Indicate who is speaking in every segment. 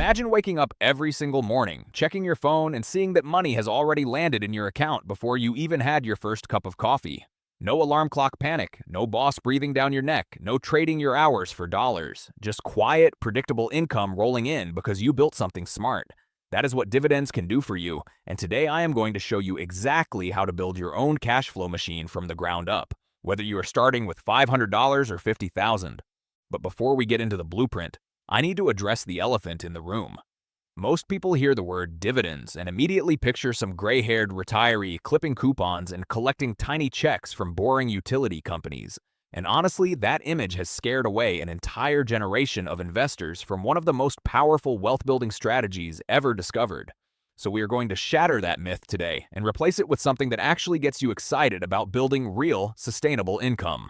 Speaker 1: Imagine waking up every single morning, checking your phone and seeing that money has already landed in your account before you even had your first cup of coffee. No alarm clock panic, no boss breathing down your neck, no trading your hours for dollars. Just quiet, predictable income rolling in because you built something smart. That is what dividends can do for you, and today I am going to show you exactly how to build your own cash flow machine from the ground up, whether you are starting with $500 or $50,000. But before we get into the blueprint, I need to address the elephant in the room. Most people hear the word dividends and immediately picture some gray-haired retiree clipping coupons and collecting tiny checks from boring utility companies. And honestly, that image has scared away an entire generation of investors from one of the most powerful wealth-building strategies ever discovered. So we are going to shatter that myth today and replace it with something that actually gets you excited about building real, sustainable income.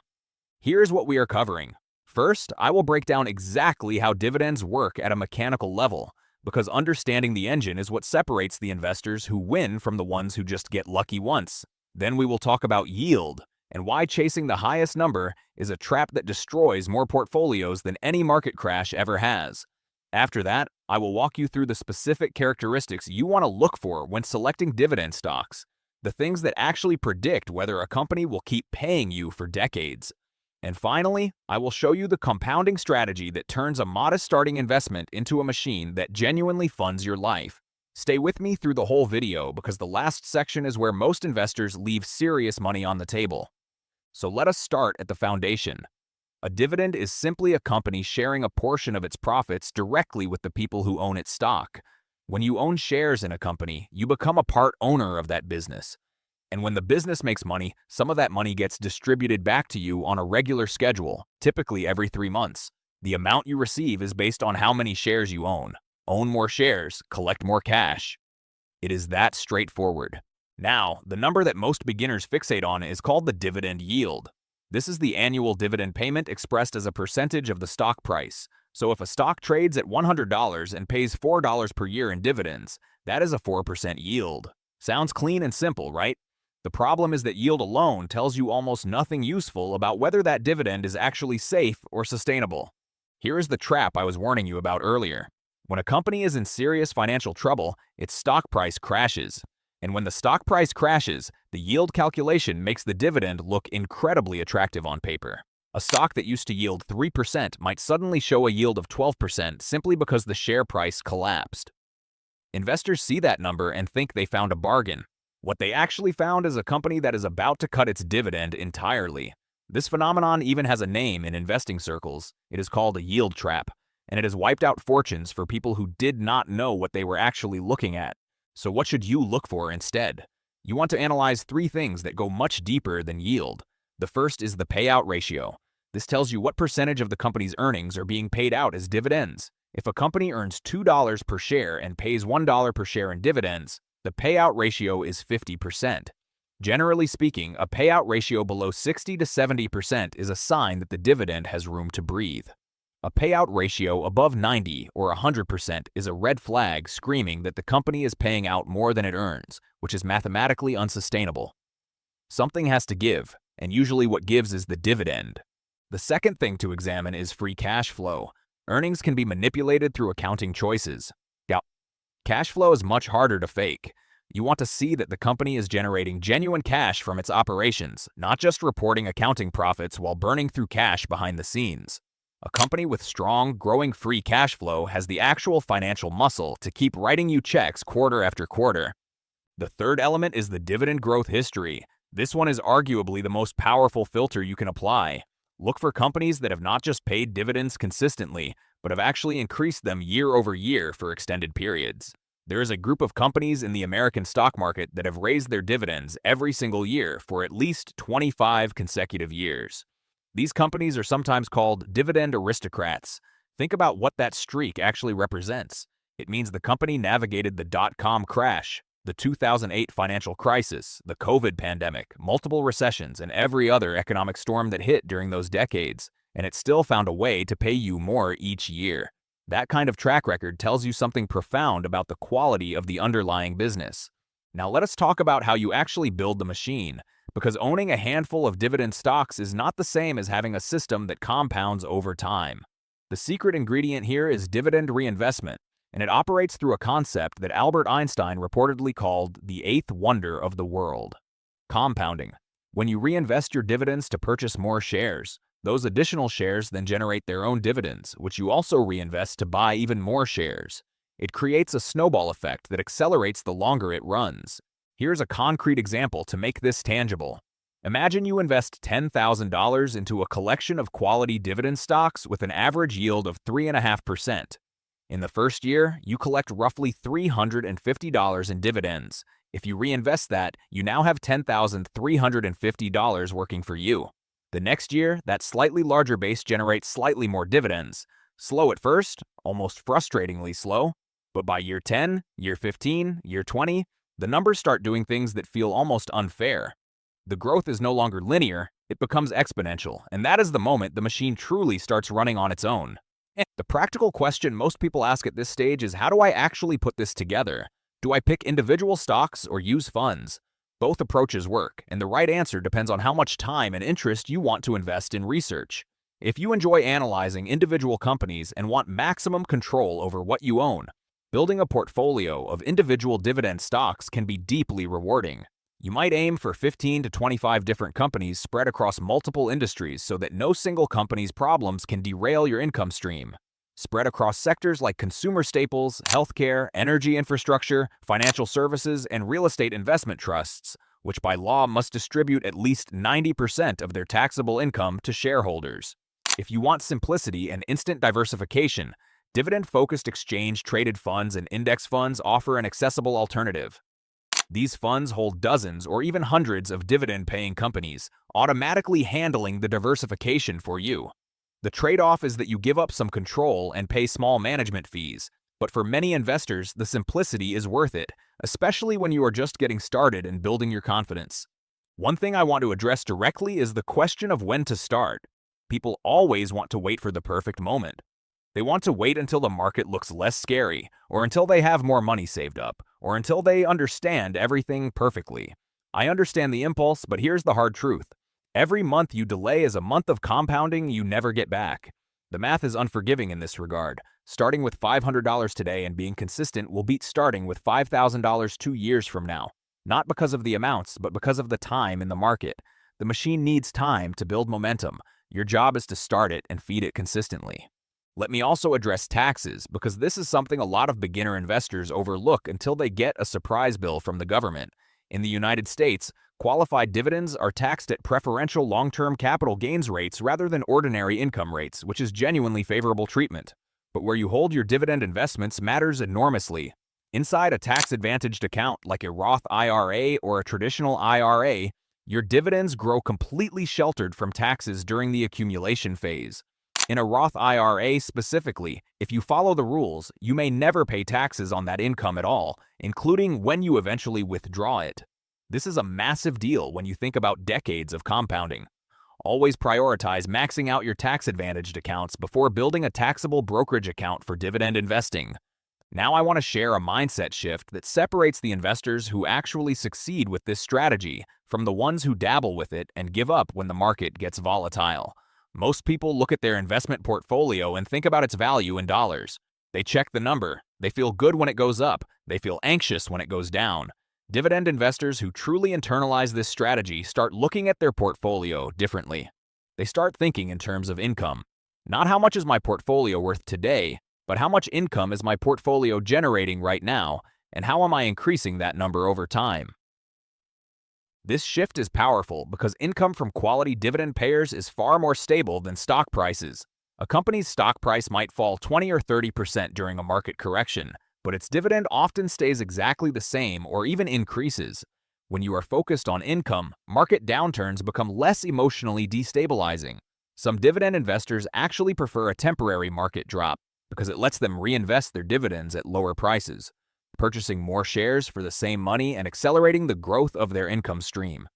Speaker 1: Here's what we are covering. First, I will break down exactly how dividends work at a mechanical level, because understanding the engine is what separates the investors who win from the ones who just get lucky once. Then we will talk about yield, and why chasing the highest number is a trap that destroys more portfolios than any market crash ever has. After that, I will walk you through the specific characteristics you want to look for when selecting dividend stocks, the things that actually predict whether a company will keep paying you for decades. And finally, I will show you the compounding strategy that turns a modest starting investment into a machine that genuinely funds your life. Stay with me through the whole video because the last section is where most investors leave serious money on the table. So let us start at the foundation. A dividend is simply a company sharing a portion of its profits directly with the people who own its stock. When you own shares in a company, you become a part owner of that business. And when the business makes money, some of that money gets distributed back to you on a regular schedule, typically every 3 months. The amount you receive is based on how many shares you own. Own more shares, collect more cash. It is that straightforward. Now, the number that most beginners fixate on is called the dividend yield. This is the annual dividend payment expressed as a percentage of the stock price. So if a stock trades at $100 and pays $4 per year in dividends, that is a 4% yield. Sounds clean and simple, right? The problem is that yield alone tells you almost nothing useful about whether that dividend is actually safe or sustainable. Here is the trap I was warning you about earlier. When a company is in serious financial trouble, its stock price crashes. And when the stock price crashes, the yield calculation makes the dividend look incredibly attractive on paper. A stock that used to yield 3% might suddenly show a yield of 12% simply because the share price collapsed. Investors see that number and think they found a bargain. What they actually found is a company that is about to cut its dividend entirely. This phenomenon even has a name in investing circles. It is called a yield trap, and it has wiped out fortunes for people who did not know what they were actually looking at. So what should you look for instead? You want to analyze 3 things that go much deeper than yield. The first is the payout ratio. This tells you what percentage of the company's earnings are being paid out as dividends. If a company earns $2 per share and pays $1 per share in dividends, the payout ratio is 50%. Generally speaking, a payout ratio below 60 to 70% is a sign that the dividend has room to breathe. A payout ratio above 90 or 100% is a red flag screaming that the company is paying out more than it earns, which is mathematically unsustainable. Something has to give, and usually what gives is the dividend. The second thing to examine is free cash flow. Earnings can be manipulated through accounting choices. Cash flow is much harder to fake. You want to see that the company is generating genuine cash from its operations, not just reporting accounting profits while burning through cash behind the scenes. A company with strong, growing free cash flow has the actual financial muscle to keep writing you checks quarter after quarter. The third element is the dividend growth history. This one is arguably the most powerful filter you can apply. Look for companies that have not just paid dividends consistently, but have actually increased them year over year for extended periods. There is a group of companies in the American stock market that have raised their dividends every single year for at least 25 consecutive years. These companies are sometimes called dividend aristocrats. Think about what that streak actually represents. It means the company navigated the dot-com crash, the 2008 financial crisis, the COVID pandemic, multiple recessions, and every other economic storm that hit during those decades, and it still found a way to pay you more each year. That kind of track record tells you something profound about the quality of the underlying business. Now let us talk about how you actually build the machine, because owning a handful of dividend stocks is not the same as having a system that compounds over time. The secret ingredient here is dividend reinvestment. and it operates through a concept that Albert Einstein reportedly called the eighth wonder of the world: compounding. When you reinvest your dividends to purchase more shares, those additional shares then generate their own dividends, which you also reinvest to buy even more shares. It creates a snowball effect that accelerates the longer it runs. Here's a concrete example to make this tangible. Imagine you invest $10,000 into a collection of quality dividend stocks with an average yield of 3.5%. In the first year, you collect roughly $350 in dividends. If you reinvest that, you now have $10,350 working for you. The next year, that slightly larger base generates slightly more dividends. Slow at first, almost frustratingly slow, but by year 10, year 15, year 20, the numbers start doing things that feel almost unfair. The growth is no longer linear, it becomes exponential, and that is the moment the machine truly starts running on its own. The practical question most people ask at this stage is, how do I actually put this together? Do I pick individual stocks or use funds? Both approaches work, and the right answer depends on how much time and interest you want to invest in research. If you enjoy analyzing individual companies and want maximum control over what you own, building a portfolio of individual dividend stocks can be deeply rewarding. You might aim for 15 to 25 different companies spread across multiple industries so that no single company's problems can derail your income stream. Spread across sectors like consumer staples, healthcare, energy infrastructure, financial services, and real estate investment trusts, which by law must distribute at least 90% of their taxable income to shareholders. If you want simplicity and instant diversification, dividend-focused exchange-traded funds and index funds offer an accessible alternative. These funds hold dozens or even hundreds of dividend-paying companies, automatically handling the diversification for you. The trade-off is that you give up some control and pay small management fees, but for many investors, the simplicity is worth it, especially when you are just getting started and building your confidence. One thing I want to address directly is the question of when to start. People always want to wait for the perfect moment. They want to wait until the market looks less scary, or until they have more money saved up, or until they understand everything perfectly. I understand the impulse, but here's the hard truth. Every month you delay is a month of compounding you never get back. The math is unforgiving in this regard. Starting with $500 today and being consistent will beat starting with $5,000 2 years from now. Not because of the amounts, but because of the time in the market. The machine needs time to build momentum. Your job is to start it and feed it consistently. Let me also address taxes, because this is something a lot of beginner investors overlook until they get a surprise bill from the government. In the United States, qualified dividends are taxed at preferential long-term capital gains rates rather than ordinary income rates, which is genuinely favorable treatment. But where you hold your dividend investments matters enormously. Inside a tax-advantaged account like a Roth IRA or a traditional IRA, your dividends grow completely sheltered from taxes during the accumulation phase. In a Roth IRA specifically, if you follow the rules, you may never pay taxes on that income at all, including when you eventually withdraw it. This is a massive deal when you think about decades of compounding. Always prioritize maxing out your tax-advantaged accounts before building a taxable brokerage account for dividend investing. Now I want to share a mindset shift that separates the investors who actually succeed with this strategy from the ones who dabble with it and give up when the market gets volatile. Most people look at their investment portfolio and think about its value in dollars. They check the number. They feel good when it goes up. They feel anxious when it goes down. Dividend investors who truly internalize this strategy start looking at their portfolio differently. They start thinking in terms of income. Not how much is my portfolio worth today, but how much income is my portfolio generating right now, and how am I increasing that number over time? This shift is powerful because income from quality dividend payers is far more stable than stock prices. A company's stock price might fall 20 or 30% during a market correction, but its dividend often stays exactly the same or even increases. When you are focused on income, market downturns become less emotionally destabilizing. Some dividend investors actually prefer a temporary market drop because it lets them reinvest their dividends at lower prices, purchasing more shares for the same money and accelerating the growth of their income stream.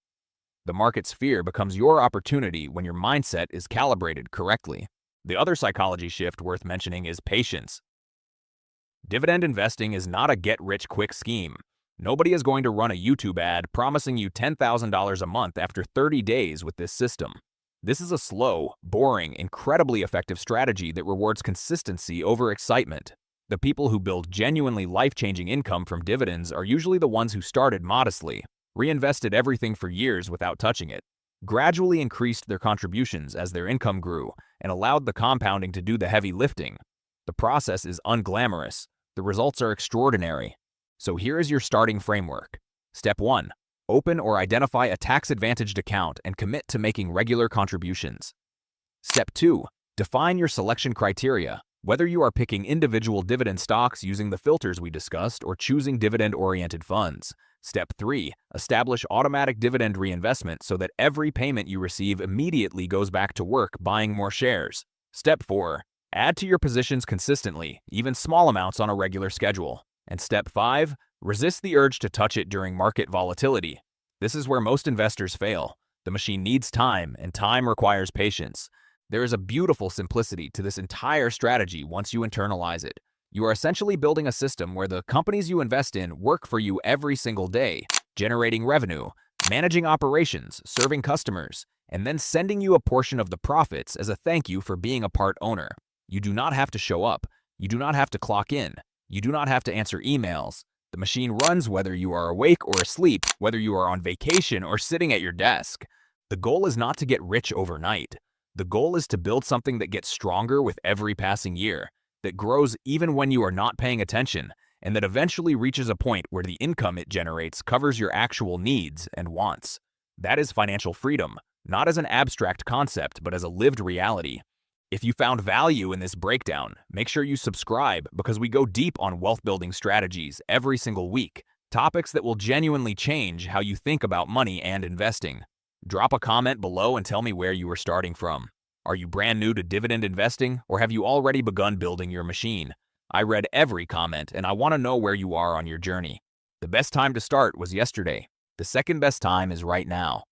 Speaker 1: The market's fear becomes your opportunity when your mindset is calibrated correctly. The other psychology shift worth mentioning is patience. Dividend investing is not a get-rich-quick scheme. Nobody is going to run a YouTube ad promising you $10,000 a month after 30 days with this system. This is a slow, boring, incredibly effective strategy that rewards consistency over excitement. The people who build genuinely life-changing income from dividends are usually the ones who started modestly, reinvested everything for years without touching it, gradually increased their contributions as their income grew, and allowed the compounding to do the heavy lifting. The process is unglamorous. The results are extraordinary. So here is your starting framework. Step 1. Open or identify a tax-advantaged account and commit to making regular contributions. Step 2. Define your selection criteria, whether you are picking individual dividend stocks using the filters we discussed or choosing dividend-oriented funds. Step 3. Establish automatic dividend reinvestment so that every payment you receive immediately goes back to work buying more shares. Step 4. Add to your positions consistently, even small amounts on a regular schedule. And Step 5. Resist the urge to touch it during market volatility. This is where most investors fail. The machine needs time, and time requires patience. There is a beautiful simplicity to this entire strategy once you internalize it. You are essentially building a system where the companies you invest in work for you every single day, generating revenue, managing operations, serving customers, and then sending you a portion of the profits as a thank you for being a part owner. You do not have to show up. You do not have to clock in. You do not have to answer emails. The machine runs whether you are awake or asleep, whether you are on vacation or sitting at your desk. The goal is not to get rich overnight. The goal is to build something that gets stronger with every passing year, that grows even when you are not paying attention, and that eventually reaches a point where the income it generates covers your actual needs and wants. That is financial freedom, not as an abstract concept, but as a lived reality. If you found value in this breakdown, make sure you subscribe because we go deep on wealth-building strategies every single week, topics that will genuinely change how you think about money and investing. Drop a comment below and tell me where you are starting from. Are you brand new to dividend investing, or have you already begun building your machine? I read every comment, and I want to know where you are on your journey. The best time to start was yesterday. The second best time is right now.